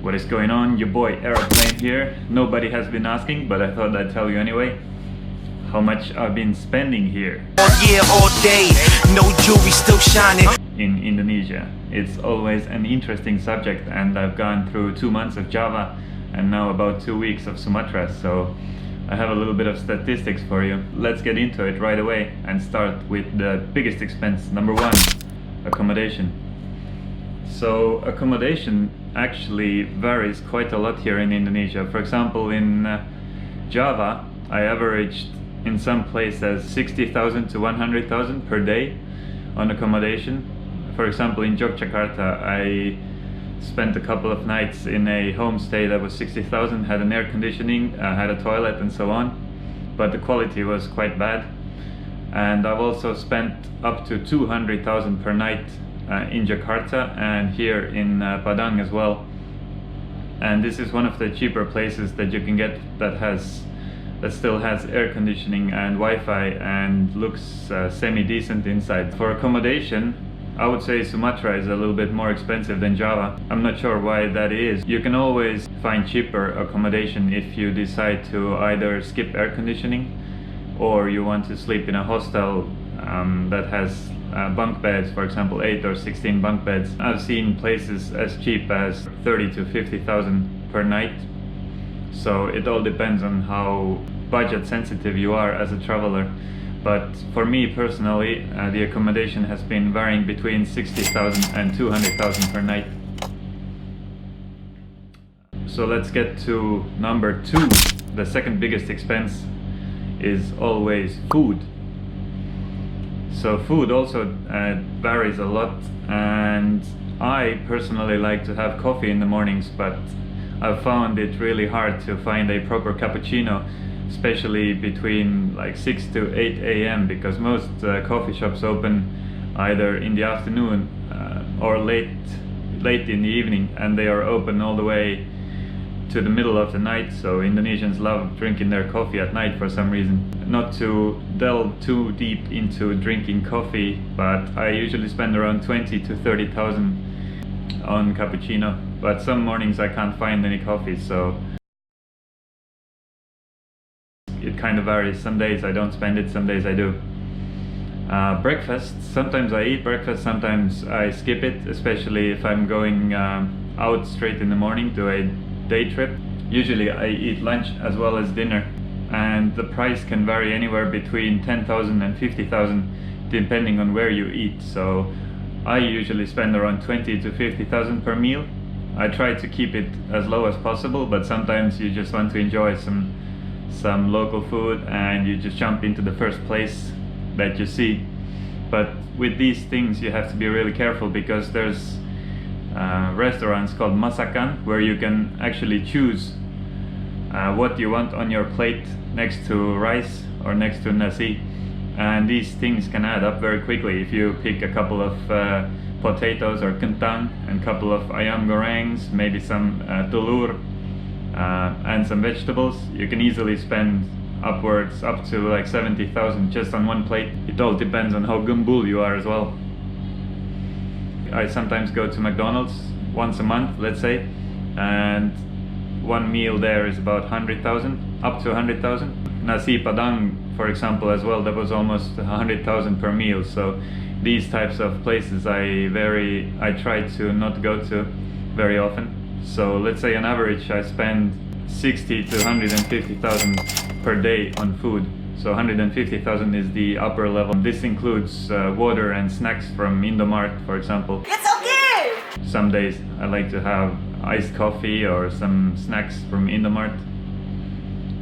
What is going on? Your boy Eeroplane here. Nobody has been asking, but I thought I'd tell you anyway how much I've been spending here. All year, all day, no jewelry still shining. In Indonesia. It's always an interesting subject, and I've gone through 2 months of Java and now about 2 weeks of Sumatra, so I have a little bit of statistics for you. Let's get into it right away and start with the biggest expense. Number one, accommodation. So accommodation actually varies quite a lot here in Indonesia. For example, in Java, I averaged in some places 60,000 to 100,000 per day on accommodation. For example, in Yogyakarta, I spent a couple of nights in a homestay that was 60,000, had an air conditioning, had a toilet and so on, but the quality was quite bad. And I've also spent up to 200,000 per night in Jakarta and here in Padang as well. And this is one of the cheaper places that you can get that still has air conditioning and Wi-Fi and looks semi-decent inside. For accommodation, I would say Sumatra is a little bit more expensive than Java. I'm not sure why that is. You can always find cheaper accommodation if you decide to either skip air conditioning or you want to sleep in a hostel that has bunk beds, for example 8 or 16 bunk beds. I've seen places as cheap as 30 to 50,000 per night. So it all depends on how budget sensitive you are as a traveler. But for me personally, the accommodation has been varying between 60,000 and 200,000 per night. So let's get to number two. The second biggest expense is always food. So food also varies a lot, and I personally like to have coffee in the mornings, but I've found it really hard to find a proper cappuccino, especially between like 6 to 8 a.m. because most coffee shops open either in the afternoon or late in the evening, and they are open all the way to the middle of the night. So Indonesians love drinking their coffee at night for some reason. Not to delve too deep into drinking coffee, but I usually spend around 20 to 30,000 on cappuccino, but some mornings I can't find any coffee, so it kind of varies. Some days I don't spend it, some days I do. Breakfast, sometimes I eat breakfast, sometimes I skip it, especially if I'm going out straight in the morning to a day trip. Usually I eat lunch as well as dinner, and the price can vary anywhere between 10,000 and 50,000 depending on where you eat. So I usually spend around 20 to 50,000 per meal. I try to keep it as low as possible, but sometimes you just want to enjoy some local food and you just jump into the first place that you see. But with these things you have to be really careful, because there's restaurants called masakan where you can actually choose what you want on your plate next to rice or next to nasi, and these things can add up very quickly. If you pick a couple of potatoes or kentang and a couple of ayam gorengs, maybe some telur and some vegetables, you can easily spend upwards up to like 70,000 just on one plate. It all depends on how gembul you are as well. I sometimes go to McDonald's once a month, let's say, and one meal there is about 100,000, up to 100,000. Nasi Padang, for example, as well, that was almost 100,000 per meal. So these types of places I try to not go to very often. So let's say on average I spend 60 to 150,000 per day on food. So 150,000 is the upper level. This includes water and snacks from Indomart, for example. It's okay! Some days I like to have iced coffee or some snacks from Indomart.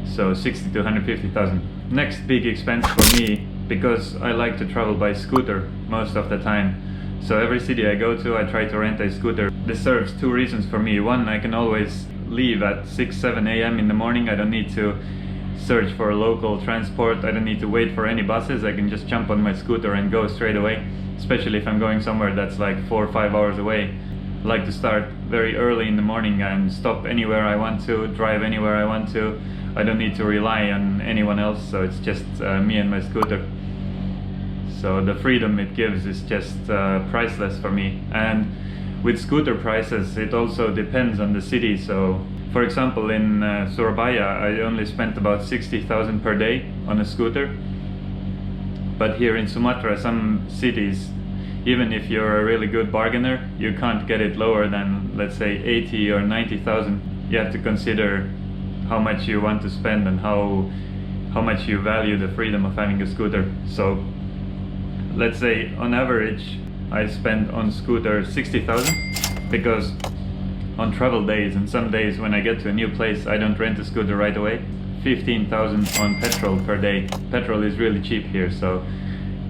So 60 to 150,000. Next big expense for me, because I like to travel by scooter most of the time. So every city I go to, I try to rent a scooter. This serves two reasons for me. One, I can always leave at 6, 7 a.m. in the morning. I don't need to search for local transport. I don't need to wait for any buses. I can just jump on my scooter and go straight away, especially if I'm going somewhere that's like 4 or 5 hours away. I like to start very early in the morning and stop anywhere I want to, drive anywhere I want to. I don't need to rely on anyone else, so it's just me and my scooter. So the freedom it gives is just priceless for me. And With scooter prices, it also depends on the city. So, for example, in Surabaya, I only spent about 60,000 per day on a scooter. But here in Sumatra, some cities, even if you're a really good bargainer, you can't get it lower than, let's say, 80 or 90,000. You have to consider how much you want to spend and how much you value the freedom of having a scooter. So, let's say on average, I spend on scooter 60,000, because on travel days and some days when I get to a new place, I don't rent a scooter right away. 15,000 on petrol per day. Petrol is really cheap here, so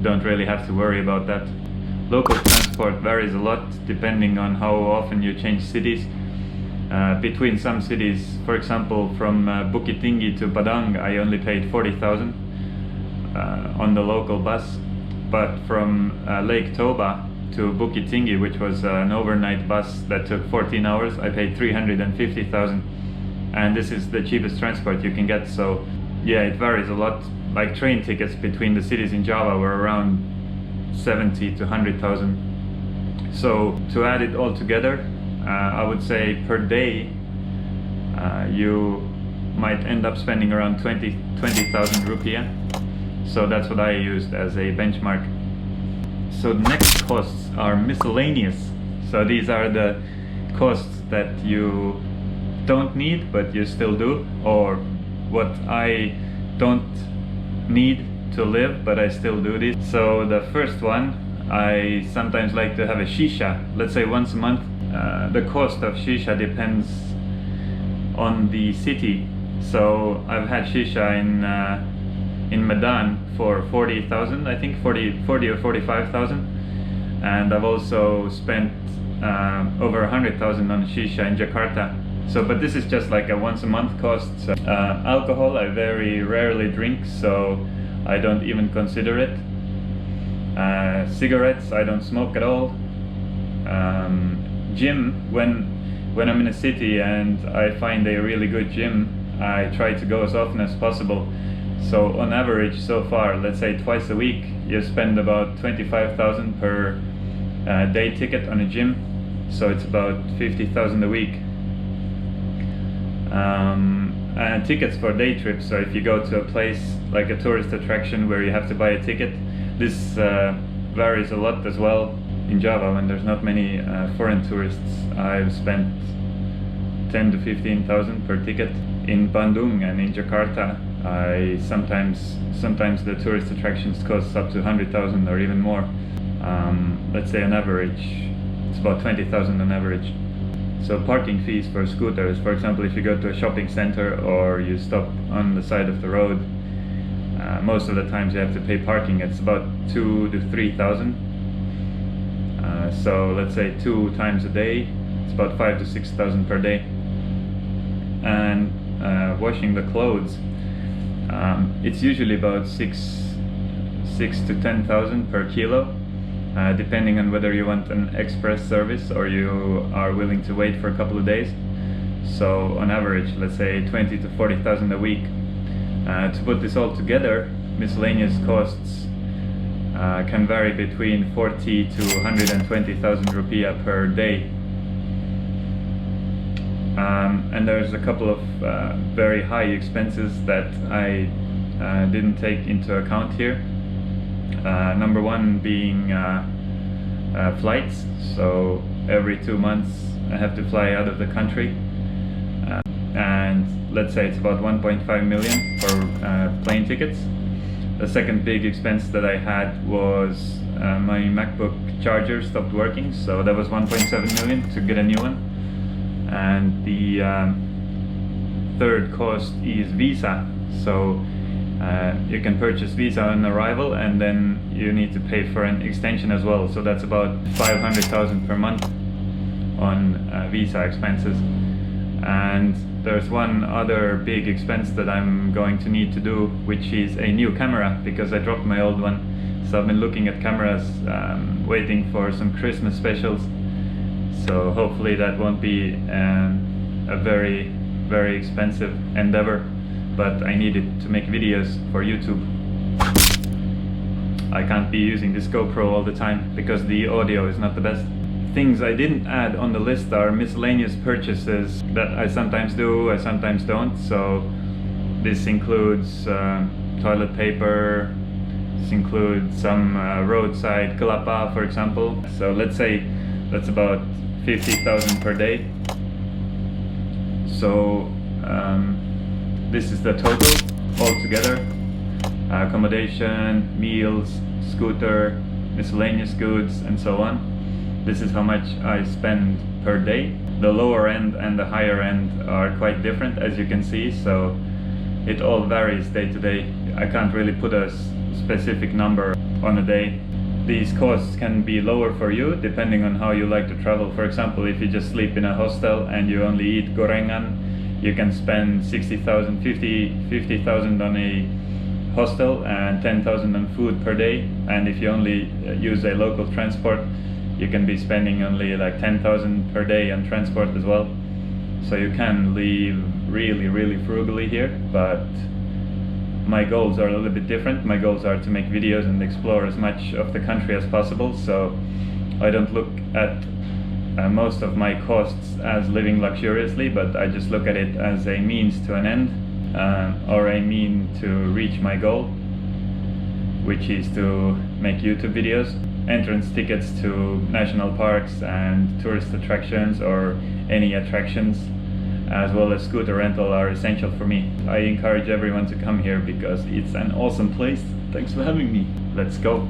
don't really have to worry about that. Local transport varies a lot depending on how often you change cities. Between some cities, for example, from Bukit Tinggi to Padang, I only paid 40,000 on the local bus. But from Lake Toba to Bukit Tinggi, which was an overnight bus that took 14 hours, I paid 350,000. And this is the cheapest transport you can get. So yeah, it varies a lot. Like train tickets between the cities in Java were around 70 to 100,000. So to add it all together, I would say per day you might end up spending around 20,000 rupiah. So that's what I used as a benchmark. So the next costs are miscellaneous. So these are the costs that you don't need but you still do, or what I don't need to live but I still do this. So the first one, I sometimes like to have a shisha, let's say once a month. The cost of shisha depends on the city. So I've had shisha in Medan for 40,000, I think 40 or 45,000, and I've also spent over 100,000 on shisha in Jakarta. So, but this is just like a once a month cost. So, alcohol I very rarely drink, so I don't even consider it. Cigarettes I don't smoke at all. Gym, when I'm in a city and I find a really good gym, I try to go as often as possible. So on average so far, let's say twice a week, you spend about 25,000 per day ticket on a gym. So it's about 50,000 a week. And tickets for day trips. So if you go to a place like a tourist attraction where you have to buy a ticket, this varies a lot as well. In Java, when there's not many foreign tourists, I've spent 10 to 15,000 per ticket. In Bandung and in Jakarta, I sometimes the tourist attractions cost up to 100,000 or even more. Let's say on average, it's about 20,000 on average. So parking fees for scooters, for example, if you go to a shopping center or you stop on the side of the road, most of the times you have to pay parking. It's about 2,000 to 3,000. So let's say 2 times a day, it's about 5,000 to 6,000 per day. And washing the clothes, it's usually about 6,000 to 10,000 per kilo, depending on whether you want an express service or you are willing to wait for a couple of days. So on average, let's say 20,000 to 40,000 a week. To put this all together, miscellaneous costs can vary between 40 to 120,000 rupiah per day. And there's a couple of very high expenses that I didn't take into account here. Number one being flights. So every 2 months I have to fly out of the country. And let's say it's about 1.5 million for plane tickets. The second big expense that I had was my MacBook charger stopped working, so that was 1.7 million to get a new one. And the third cost is visa. So you can purchase visa on arrival and then you need to pay for an extension as well. So that's about 500,000 per month on visa expenses. And there's one other big expense that I'm going to need to do, which is a new camera, because I dropped my old one. So I've been looking at cameras, waiting for some Christmas specials. So hopefully that won't be a very, very expensive endeavor, but I need it to make videos for YouTube. I can't be using this GoPro all the time because the audio is not the best. things I didn't add on the list are miscellaneous purchases that I sometimes do, I sometimes don't. So this includes toilet paper, this includes some roadside kalapa, for example. So let's say that's about 50,000 per day. So this is the total altogether: accommodation, meals, scooter, miscellaneous goods, and so on. This is how much I spend per day. The lower end and the higher end are quite different, as you can see, so it all varies day to day. I can't really put a specific number on a day. These costs can be lower for you depending on how you like to travel. For example, if you just sleep in a hostel and you only eat gorengan, you can spend 60,000, 50,000 on a hostel and 10,000 on food per day. And if you only use a local transport, you can be spending only like 10,000 per day on transport as well. So you can live really frugally here, but my goals are a little bit different. My goals are to make videos and explore as much of the country as possible, so I don't look at most of my costs as living luxuriously, but I just look at it as a means to an end, or a mean to reach my goal, which is to make YouTube videos. Entrance tickets to national parks and tourist attractions, or any attractions, as well as scooter rental, are essential for me. I encourage everyone to come here because it's an awesome place. Thanks for having me. Let's go.